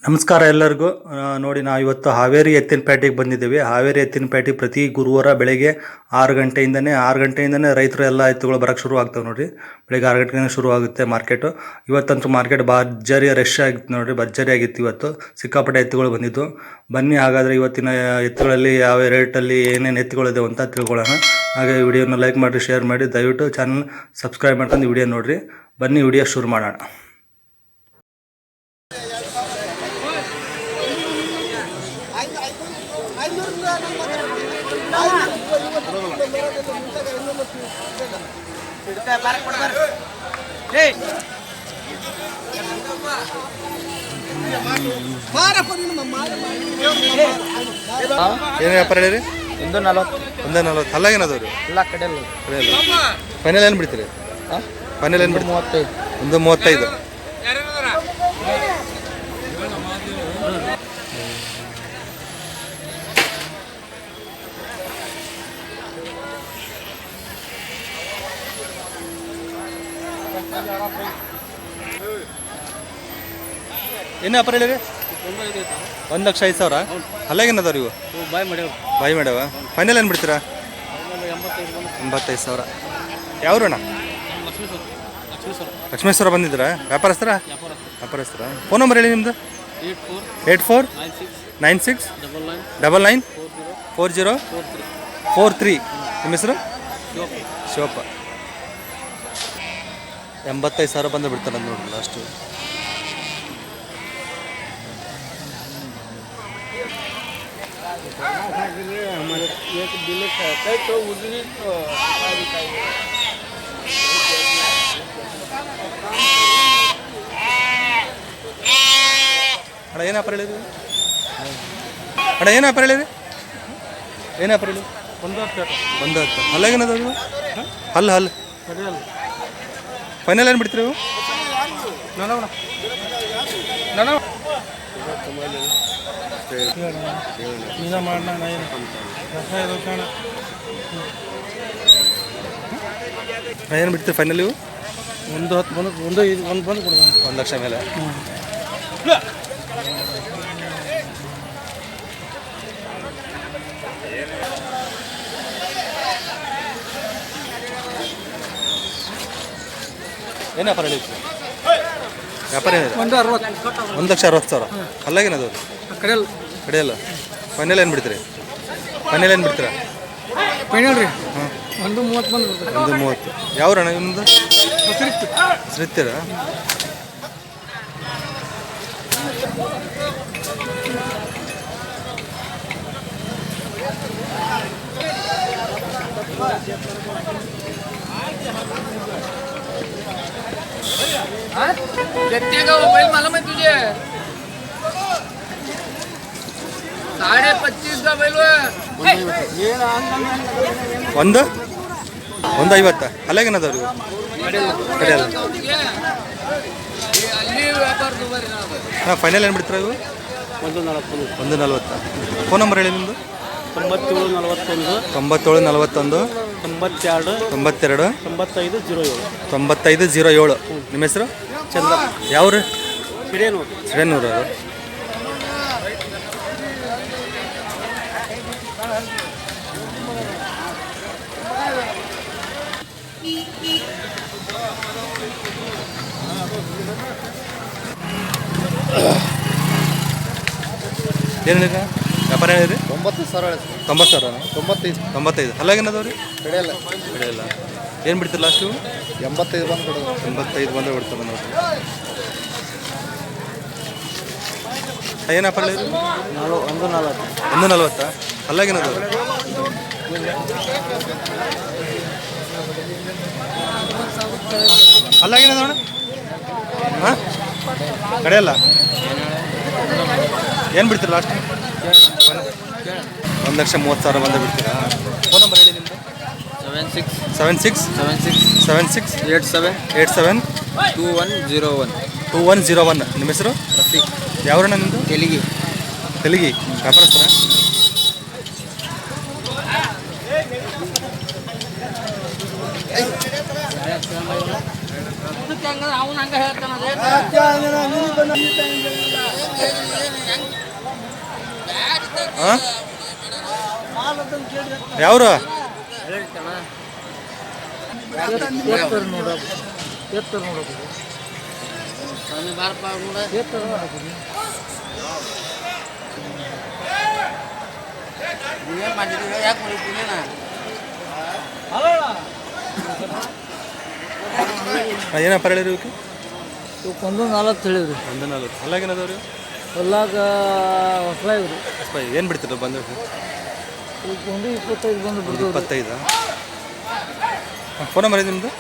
ನಮಸ್ಕಾರ ಎಲ್ಲರಿಗೂ. ನೋಡಿ, ನಾವು ಇವತ್ತು ಹಾವೇರಿ ಎತ್ತಿನಪೇಟೆಗೆ ಬಂದಿದ್ದೀವಿ. ಹಾವೇರಿ ಎತ್ತಿನಪೇಟೆ ಪ್ರತಿ ಗುರುವಾರ ಬೆಳಗ್ಗೆ 6 ಗಂಟೆಯಿಂದನೇ ರೈತರು ಎಲ್ಲ ಎತ್ತುಗಳು ಬರೋಕ್ಕೆ ಶುರು ಆಗ್ತವೆ. ನೋಡಿರಿ, ಬೆಳಗ್ಗೆ 6 ಗಂಟೆಗೆ ಶುರು ಆಗುತ್ತೆ ಮಾರ್ಕೆಟು. ಇವತ್ತಂತೂ ಮಾರ್ಕೆಟ್ ಭರ್ಜರಿ ರಶ್ ಆಗಿತ್ತು. ನೋಡಿರಿ, ಭರ್ಜರಿ ಆಗಿತ್ತು. ಇವತ್ತು ಸಿಕ್ಕಾಪಟ್ಟೆ ಎತ್ತುಗಳು ಬಂದಿದ್ದು. ಬನ್ನಿ, ಹಾಗಾದರೆ ಇವತ್ತಿನ ಎತ್ತುಗಳಲ್ಲಿ ಯಾವ ರೇಟಲ್ಲಿ ಏನೇನು ಎತ್ತುಗಳಿದೆ ಅಂತ ತಿಳ್ಕೊಳ್ಳೋಣ. ಹಾಗೆ ವಿಡಿಯೋನ ಲೈಕ್ ಮಾಡಿ, ಶೇರ್ ಮಾಡಿ, ದಯವಿಟ್ಟು ಚಾನಲ್ ಸಬ್ಸ್ಕ್ರೈಬ್ ಮಾಡ್ಕೊಂಡು ವಿಡಿಯೋ ನೋಡಿರಿ. ಬನ್ನಿ, ವಿಡಿಯೋ ಶುರು ಮಾಡೋಣ. ಏನು ವ್ಯಾಪಾರ ಹೇಳಿರಿ? 140 ಅಲ್ಲಾಗೇನದವ್ರಿ? ಎಲ್ಲ ಕಡೆಯಲ್ಲ ಫೈನಲ್ ಏನು ಬಿಡ್ತೀರಿ? ಫೈನಲ್ ಏನು ಬಿಡ್ತೀರಿ? 35. ಏನು ವ್ಯಾಪಾರ ಹೇಳಿರಿ? 1,05,000. ಅಲ್ಲಾಗೇನದವ್ರಿ ಇವು? ಬಾಯಿ ಮಾಡ್ಯಾವ. ಫೈನಲ್ ಏನು ಬಿಡ್ತೀರಾ? 85,000. ಯಾವ್ರಣ್ಣ? ಲಕ್ಷ್ಮೇಶ್ವರ ಬಂದಿದ್ದೀರಾ? ವ್ಯಾಪಾರಸ್ಥರ? ಫೋನ್ ನಂಬರ್ ಹೇಳಿ ನಿಮ್ಮದು. 8496994043. ನಿಮ್ಮ ಹೆಸರು? ಶಿವಪ್ಪ. 85,000 ಬಂದು ಬಿಡ್ತಾರೆ ನೋಡಿ ಲಾಸ್ಟು. ಅಣ್ಣ, ಏನು ವ್ಯಾಪಾರ ಹೇಳಿರಿ? ಏನು ವ್ಯಾಪಾರ ಹೇಳಿ? 110. ಅಲ್ಲಾಗೇನದು? ಹಲ್ಲು ಫೈನಲ್ ಏನು ಬಿಡ್ತೀರಿ? ಏನು ಬಿಡ್ತೀರಿ ಫೈನಲ್ ಇವು? 110 ಬಂದು 1 ಬಂದು ಕೊಡ್ಬೇಕು. 1 ಲಕ್ಷ ಮೇಲೆ. ಏನು ವ್ಯಾಪಾರ ಹೇಳಿ? ವ್ಯಾಪಾರ ಏನಿದೆ? 1,60,000. ಅಲ್ಲಾಗೇನದು? ಕಡೆಯಲ್ಲ. ಫೈನಲ್ ಏನು ಬಿಡ್ತೀರಿ? ಫೈನಲ್ ರೀ 130 ಬಂದು ಕೊಡ್ತಾರೆ. 130. ಯಾವ್ರಣ್ಣ ನಿಮ್ಮದು? ಶ್ರೀತ್ತೀರ? मालूम है तुझे? 25.5 का बैल है. 150. ಅಲ್ಲಾಗೇನದವ್ರಿ? ಕಡೆಯಲ್ಲ. ಹಾಂ, ಫೈನಲ್ ಏನು ಬಿಡ್ತೀರಾ ಇವು? 140. ಫೋನ್ ನಂಬರ್ ಹೇಳಿ ನಿಮ್ಮದು. 9741 92 9507. ನಿಮ್ಮ ಹೆಸರು? ಚಂದ್ರ. ಯಾವ್ರು? ಸಿಡೇನೂರು. ಅವರು. ಏನು ಹೇಳಿರ? ವ್ಯಾಪಾರ ಹೇಳಿರಿ? 90,000. 95. ಅಲ್ಲಾಗೇನದವ್ರಿ? ಕಡೆಯಲ್ಲ. ಏನು ಬಿಡ್ತೀರಿ ಲಾಸ್ಟು? 85 ಬಂದು ಕೊಡೋದು. 85 ಬಂದರೆ ಬಿಡ್ತಾರೆ ನೋಡಿ. ಏನು ವ್ಯಾಪಾರ ಹೇಳಿರಿ? 140. ಅಲ್ಲಾಗೇನದು? ಅಲ್ಲಾಗೇನದ ಅಣ್ಣ? ಹಾಂ, ಕಡೆಯಲ್ಲ. ಏನು ಬಿಡ್ತೀರಿ ಲಾಸ್ಟ್? 1,30,000 ಬಂದು ಬಿಡ್ತೀರಾ? ಫೋನ್ ನಂಬರ್ ಹೇಳಿ ನಿಮ್ಮದು. 76 87 2101. ನಿಮ್ಮ ಹೆಸರು? ರಫೀಕ್. ಯಾವ್ರಣ್ಣ ನಿಮ್ಮದು? ತೆಲಿಗಿ. ವ್ಯಾಪಾರಸ್ಥರ? ಅವನು ಹಂಗೆ ಹೇಳ್ತಾನೆ. ಹಾಂ ಯಾವ್ರು ಏನಪ್ಪ ಹೇಳಿರಿ ಇವಕ್ಕೆ ಇವಕ್ಕೆ 140 ಹೇಳಿವ್ರಿ. 140 ಅಲ್ಲಾಗೇನದವ್ರಿ ಹೊಲ್ಲಾಗ ಹೊಸ ಇವ್ರಿ. ಏನು ಬಿಡ್ತೀರ ಬಂದು ಇವಕ್ಕೆ 125 ಬಂದು ಬಿಡ್ತೀವಿ. 25 ಫೋನ್ ನಂಬರ್ ಇದೆ ನಿಮ್ಮದು?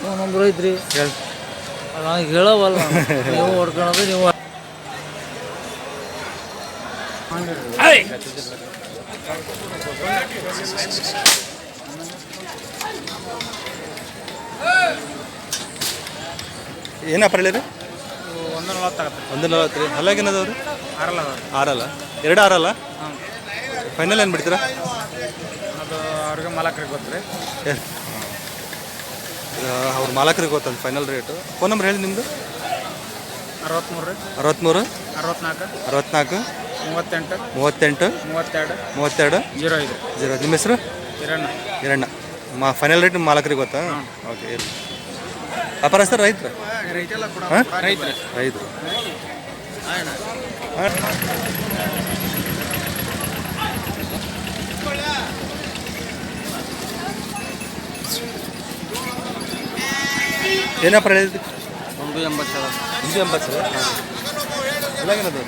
ಫೋನ್ ನಂಬರ್ ಐತ್ರಿ. ಹೇಳಿ ನನಗೆ ಹೇಳವಲ್ಲ ನೀವು ಹೊಡ್ಕೊಳೋದು ನೀವು. ಏನಪ್ಪ ಹೇಳಿರಿ? 140 ಆಗುತ್ತೆ. 140 ರೀ. ಅಲ್ಲಾಗೇನದವ್ರಿ? 6 2 6 ಫೈನಲ್ ಏನು ಬಿಡ್ತೀರಾ? ಅದು ಅವ್ರಿಗೆ ಮಾಲಕರಿಗೆ ಗೊತ್ತು ರೀ. ಅವ್ರ ಮಾಲಕರಿಗೆ ಗೊತ್ತಂತ ಫೈನಲ್ ರೇಟು. ಫೋನ್ ನಂಬರ್ ಹೇಳಿ ನಿಮ್ಮದು? 63 63 64 64 38 38 32 32 05 0. ನಿಮ್ಮ ಹೆಸರು? ಹಿರಣ್ಣ. ಫೈನಲ್ ರೇಟ್ ಮಾಲಕರಿಗೆ ಗೊತ್ತಾ? ಓಕೆ. ವ್ಯಾಪಾರಸ್ಥರು ರೈತರು? ಹಾಂ ರೈತರು. ಏನಪ್ಪ ಹೇಳಿದ್ರಿ? 180 180 ಎಲ್ಲಾಗೇನದು?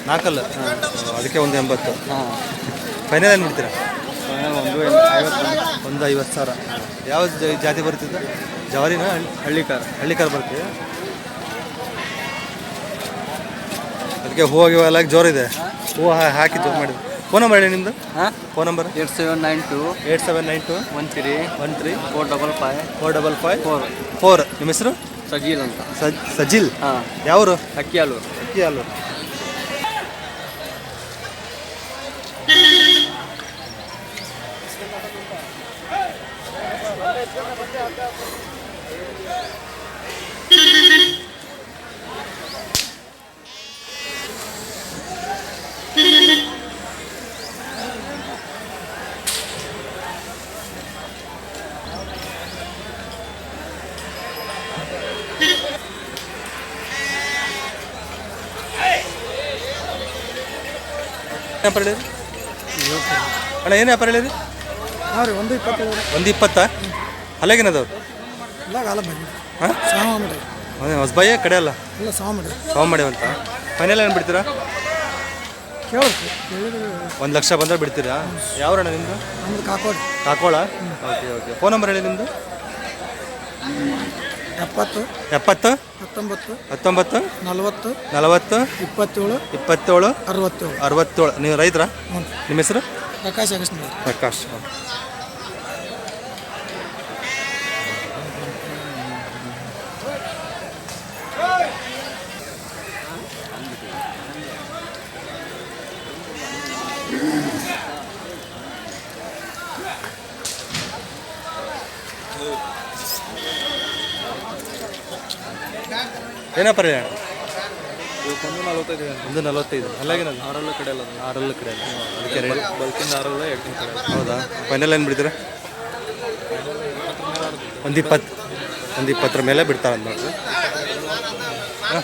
4 ಅದಕ್ಕೆ 180. ಫೈನಲ್ ಏನು ಬಿಡ್ತೀರಾ? 150,000. ಯಾವ ಜಾತಿ ಬರ್ತಿದ್ದ? ಜವಾರಿನ ಹಳ್ಳಿಕಾರ ಬರ್ತೀವಿ. ಅದಕ್ಕೆ ಹೂವು ಎಲ್ಲ ಜೋರಿದೆ. ಹೂವು ಹಾಕಿ ಜೋರು ಮಾಡಿದ್ವಿ. ಫೋನ್ ನಂಬರ್ ಹೇಳಿ ನಿಮ್ಮದು? Phone number? 8792 8792 13 455 4. ನಿಮ್ಮ ಹೆಸರು? ಸಜೀಲ್ ಅಂತ. ಸಜಿಲ್. ಹಾಂ. ಯಾವರು? ಅಕ್ಕಿಯಾಲು. ವ್ಯಾಪಾರ ಹೇಳಿರಿ ಅಣ್ಣ? ಏನು ವ್ಯಾಪಾರ ಹೇಳಿರಿ? ಹಾಂ ರೀ 120. 120. ಅಲ್ಲಾಗೇನದವ್ರು? ಹಾಂ ಹೊಸಬಾಯಿ ಕಡೆ ಅಲ್ಲ ಸಾವು ಮಾಡಿ ಅಂತ. ಫೈನಲ್ ಏನು ಬಿಡ್ತೀರಾ? 1 ಲಕ್ಷ ಬಂದರೆ ಬಿಡ್ತೀರಾ? ಯಾವ್ರಣ್ಣ ನಿಮ್ಮದು? ಕಾಕೋಳ. ಓಕೆ. ಫೋನ್ ನಂಬರ್ ಹೇಳಿ ನಿಮ್ಮದು? 70 70 19 40 40 27 27 67. ನೀವು ರೈತರ? ನಿಮ್ಮ ಹೆಸರು? ಪ್ರಕಾಶ್. ಏನಪ್ಪ ರೀ? 145. ಅಲ್ಲಾಗೇನದು? 6 ಕಡೆ ಅಲ್ಲ. 6 ಕಡೆ ಅಲ್ಲ. ಅದಕ್ಕೆ ಬಲ್ಕಿಂದ 6 ಎಕ್ಟಿನ ಕಡೆ. ಹೌದಾ? ಫೈನಲ್ ಏನು ಬಿಡ್ತೀರಾ? 120 ಮೇಲೆ ಬಿಡ್ತಾರೆ ಅಂತ ನೋಡ್ರಿ.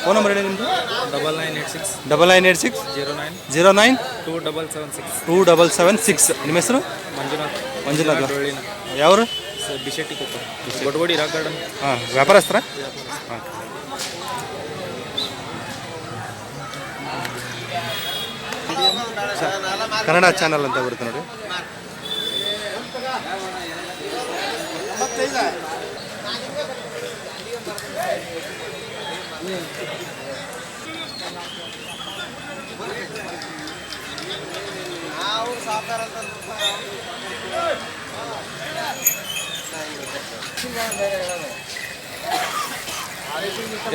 ಫೋನ್ ನಂಬರ್ ಹೇಳಿ ನಿಮ್ಮದು? 9986 09 2776. ನಿಮ್ಮ ಹೆಸರು? ಮಂಜುನಾಥ್. ಯಾವರು? ಬಿಶೆಟ್ಟಿ ಕೊಪ್ಪ. Godgodi rock garden. ಹಾಂ. ವ್ಯಾಪಾರಸ್ಥರ? ಹಾಂ. ಕನ್ನಡ ಚಾನಲ್ ಅಂತ ಬರುತ್ತೆ ನೋಡಿ.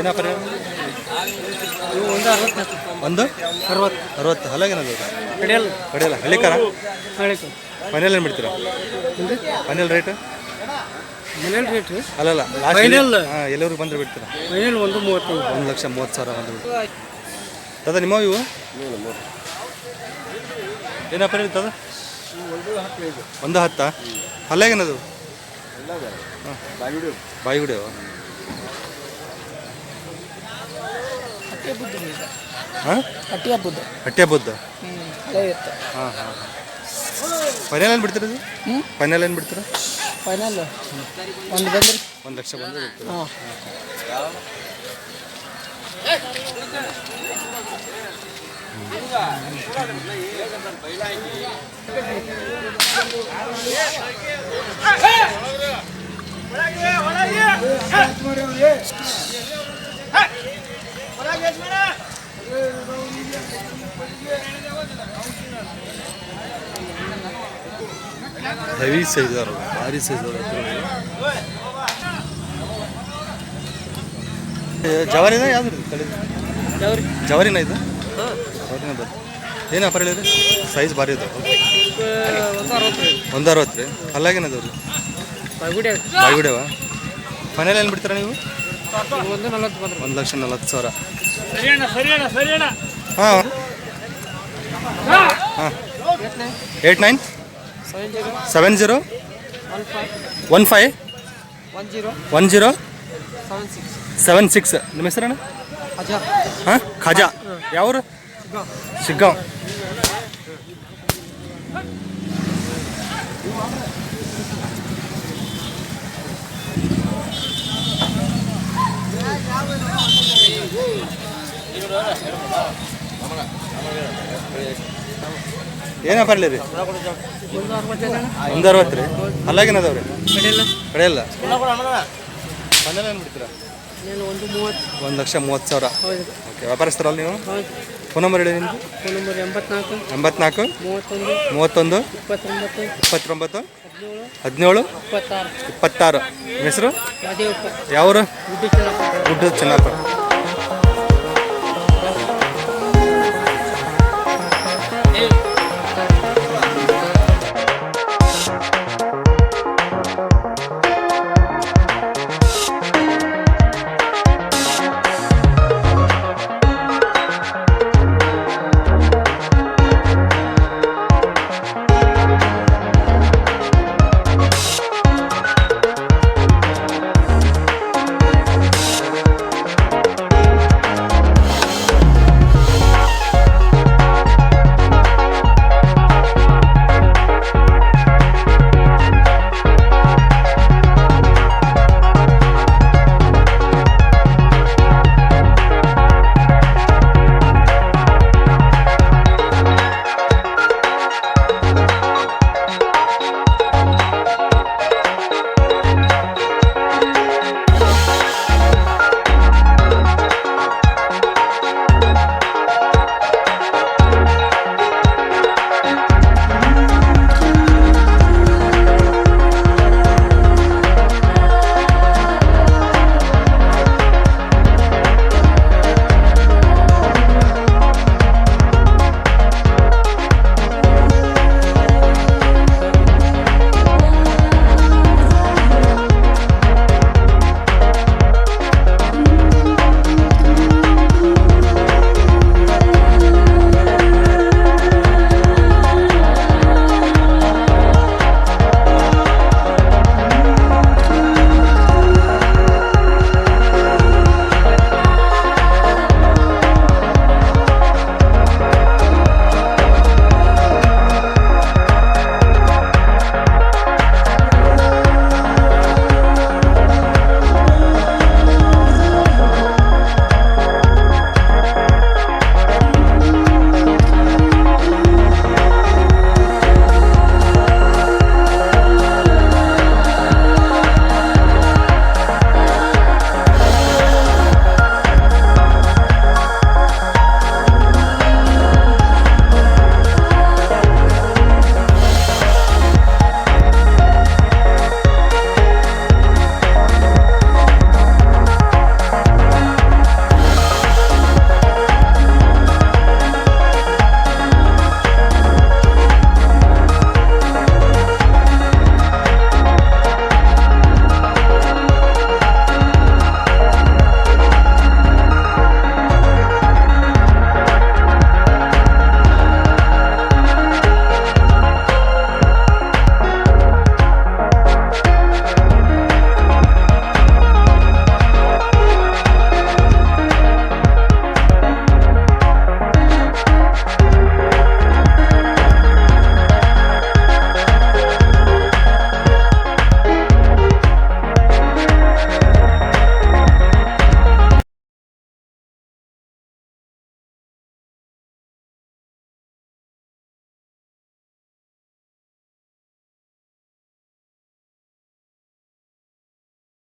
ಏನಪ್ಪ ರೀ? ಒಂದು 60. ಅಲ್ಲಾಗೇನದು? ಕಡೆಯಲ್ಲ ಹಳ್ಳಿಕಾರ. ಫೈನಲ್ ಏನು ಬಿಡ್ತೀರಾ? ಫೈನಲ್ ರೇಟ್ ಅಲ್ಲಲ್ಲ ಲಾಸ್ಟ್ ಎಲ್ಲರಿಗೂ ಬಂದರೆ ಬಿಡ್ತೀರಾ? 130,000 1,30,000 ಬಂದು ಬಿಡ್ತೀರಾ? ದಾದಾ ನಿಮ್ಮ ಇವು ಏನಪ್ಪ ಹೇಳ್ತದ 110 ಅಲ್ಲೇಗೇನದು ಬಾಯಿ ಗುಡಿಯವ ಹಾಂ ಹಟ್ಟಿ ಹಬ್ಬದ್ದು ಹಾಂ ಹಾಂ ಫೈನಲ್ ಏನು ಬಿಡ್ತೀರ ಇದು ಫೈನಲ್ ಏನು ಬಿಡ್ತೀರ ಫೈನಲ್ ಒಂದು ಬಂದ್ರಿ 1 ಲಕ್ಷ ಬಂದರೆ ಹಾಂ ಹೆವಿ ಸೈಜ್ ಅವರು ಭಾರಿ ಸೈಜ್ ಅವರು ಜವಾರಿನ ಯಾವ್ದು ತಳಿ ಜವಾರಿನ ಇದು ಜವಾರಿನ ಬರ್ ಏನು ವ್ಯಾಪಾರ ಹೇಳಿದ್ರಿ ಸೈಜ್ ಭಾರಿ ಇದೆ 160 ರೀ ಅಲ್ಲಾಗೇನದು ರೀ ಬಾಯಿಗುಡಿಯವ ಫೈನಲ್ ಏನು ಬಿಡ್ತೀರಾ ನೀವು 1,40,000 ಹಾಂ ಹಾಂ 8970 151076 ನಿಮ್ಮ ಹೆಸರಣ್ಣ ಹಾಂ ಖಾಜಾ ಯಾವರು ಶಿಗ್ಗಾಂವ್ ಏನಪ್ಪ ಇರಲಿ ರೀ 160 ರೀ ಅಲ್ಲಾಗೇನದವ್ರಿ ಕಡೆಯಲ್ಲ ಮನೇಲಿ ಏನು ಬಿಡ್ತೀರಾ 1,30,000 ಓಕೆ ವ್ಯಾಪಾರಸ್ಥರಲ್ಲ ನೀವು ಫೋನ್ ನಂಬರ್ ಹೇಳಿ ನಿಮ್ಮದು ಫೋನ್ ನಂಬರ್ 84 31 29 17 26 ನಿಮ್ಮ ಹೆಸರು ಯಾವರು ಗುಡ್ಡ ಚೆನ್ನಪ್ಪ